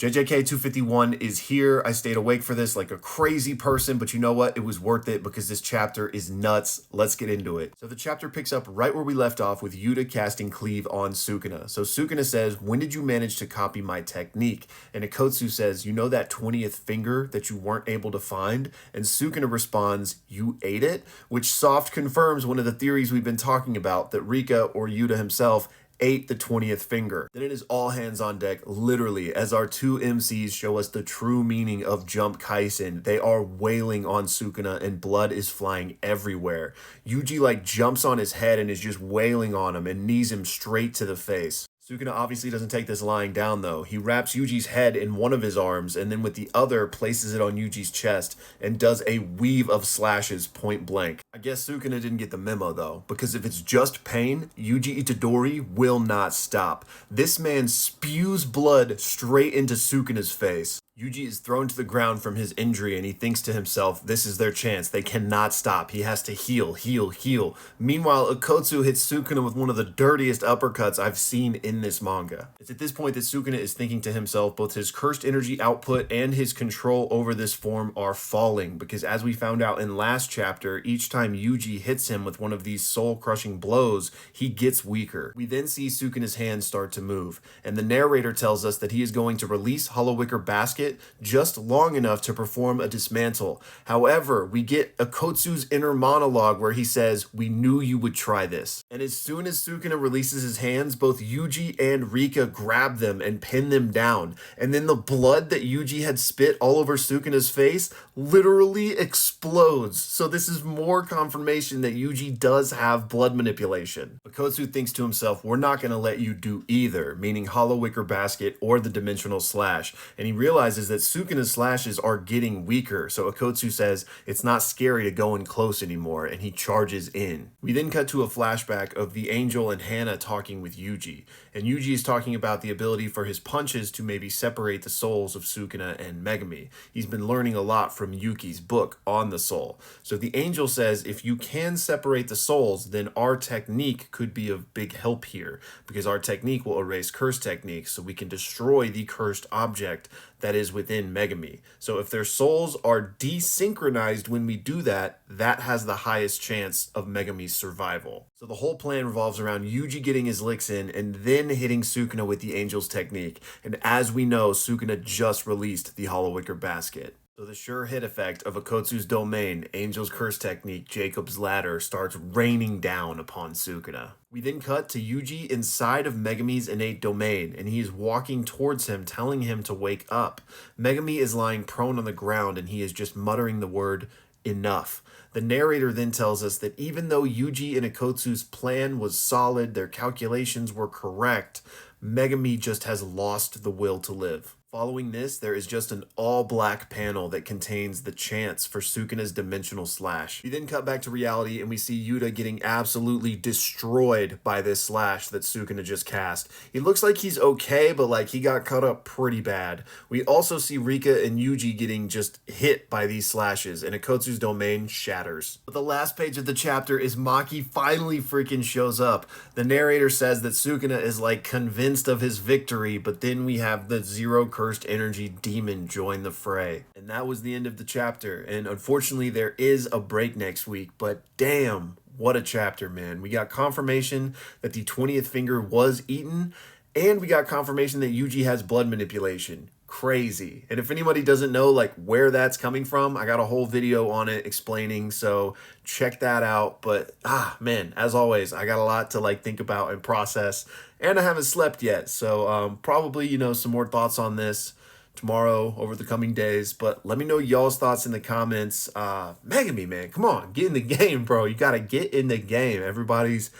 JJK 251 is here. I stayed awake for this like a crazy person, but you know what? It was worth it because this chapter is nuts. Let's get into it. So the chapter picks up right where we left off with Yuta casting Cleave on Sukuna. So Sukuna says, "When did you manage to copy my technique?" And Ikotsu says, "You know that 20th finger that you weren't able to find?" And Sukuna responds, "You ate it?" Which soft confirms one of the theories we've been talking about, that Rika or Yuta himself ate the 20th finger. Then it is all hands on deck, literally, as our two MCs show us the true meaning of Jump Kaisen. They are wailing on Sukuna and blood is flying everywhere. Yuji like jumps on his head and is just wailing on him and knees him straight to the face. Sukuna obviously doesn't take this lying down though. He wraps Yuji's head in one of his arms and then with the other places it on Yuji's chest and does a weave of slashes point blank. I guess Sukuna didn't get the memo though, because if it's just pain, Yuji Itadori will not stop. This man spews blood straight into Sukuna's face. Yuji is thrown to the ground from his injury and he thinks to himself, this is their chance. They cannot stop. He has to heal, heal, heal. Meanwhile, Ikotsu hits Sukuna with one of the dirtiest uppercuts I've seen in this manga. It's at this point that Sukuna is thinking to himself, both his cursed energy output and his control over this form are falling, because as we found out in last chapter, each time Yuji hits him with one of these soul-crushing blows, he gets weaker. We then see Sukuna's hands start to move, and the narrator tells us that he is going to release Hollow Wicker Basket just long enough to perform a dismantle. However, we get Ikotsu's inner monologue where he says, "We knew you would try this." And as soon as Sukuna releases his hands, both Yuji and Rika grab them and pin them down. And then the blood that Yuji had spit all over Sukuna's face literally explodes. So this is more confirmation that Yuji does have blood manipulation. Ikotsu thinks to himself, we're not going to let you do either, meaning Hollow Wicker Basket or the Dimensional Slash. And he realizes that Sukuna's slashes are getting weaker, so Ikotsu says it's not scary to go in close anymore, and he charges in. We then cut to a flashback of the Angel and Hana talking with Yuji, and Yuji is talking about the ability for his punches to maybe separate the souls of Sukuna and Megumi. He's been learning a lot from Yuki's book on the soul. So the Angel says if you can separate the souls, then our technique could be of big help here, because our technique will erase curse techniques, so we can destroy the cursed object that is within Megumi. So if their souls are desynchronized when we do that, that has the highest chance of Megumi's survival. So the whole plan revolves around Yuji getting his licks in and then hitting Sukuna with the Angel's technique. And as we know, Sukuna just released the Hollow Wicker Basket. So the sure hit effect of Ikotsu's domain, Angel's curse technique, Jacob's ladder, starts raining down upon Sukuna. We then cut to Yuji inside of Megumi's innate domain, and he is walking towards him, telling him to wake up. Megumi is lying prone on the ground, and he is just muttering the word, "enough." The narrator then tells us that even though Yuji and Ikotsu's plan was solid, their calculations were correct, Megumi just has lost the will to live. Following this, there is just an all-black panel that contains the chance for Sukuna's Dimensional Slash. We then cut back to reality and we see Yuta getting absolutely destroyed by this slash that Sukuna just cast. He looks like he's okay, but like he got cut up pretty bad. We also see Rika and Yuji getting just hit by these slashes, and Ikotsu's domain shatters. But the last page of the chapter is Maki finally freaking shows up. The narrator says that Sukuna is like convinced of his victory, but then we have the zero cursed energy demon join the fray. And that was the end of the chapter. And unfortunately, there is a break next week, but damn, what a chapter, man. We got confirmation that the 20th finger was eaten, and we got confirmation that Yuji has blood manipulation. Crazy. And if anybody doesn't know like where that's coming from, I got a whole video on it explaining, so check that out. But man, as always, I got a lot to like think about and process, and I haven't slept yet, so probably some more thoughts on this tomorrow over the coming days. But let me know y'all's thoughts in the comments. Megumi, man, come on, get in the game, bro. You gotta get in the game. Everybody's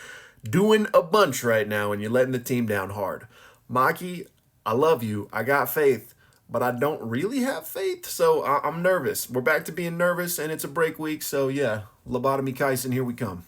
doing a bunch right now and you're letting the team down hard. Maki, I love you, I got faith, but I don't really have faith, so I'm nervous. We're back to being nervous, and it's a break week, so yeah, Lobotomy Kaisen, here we come.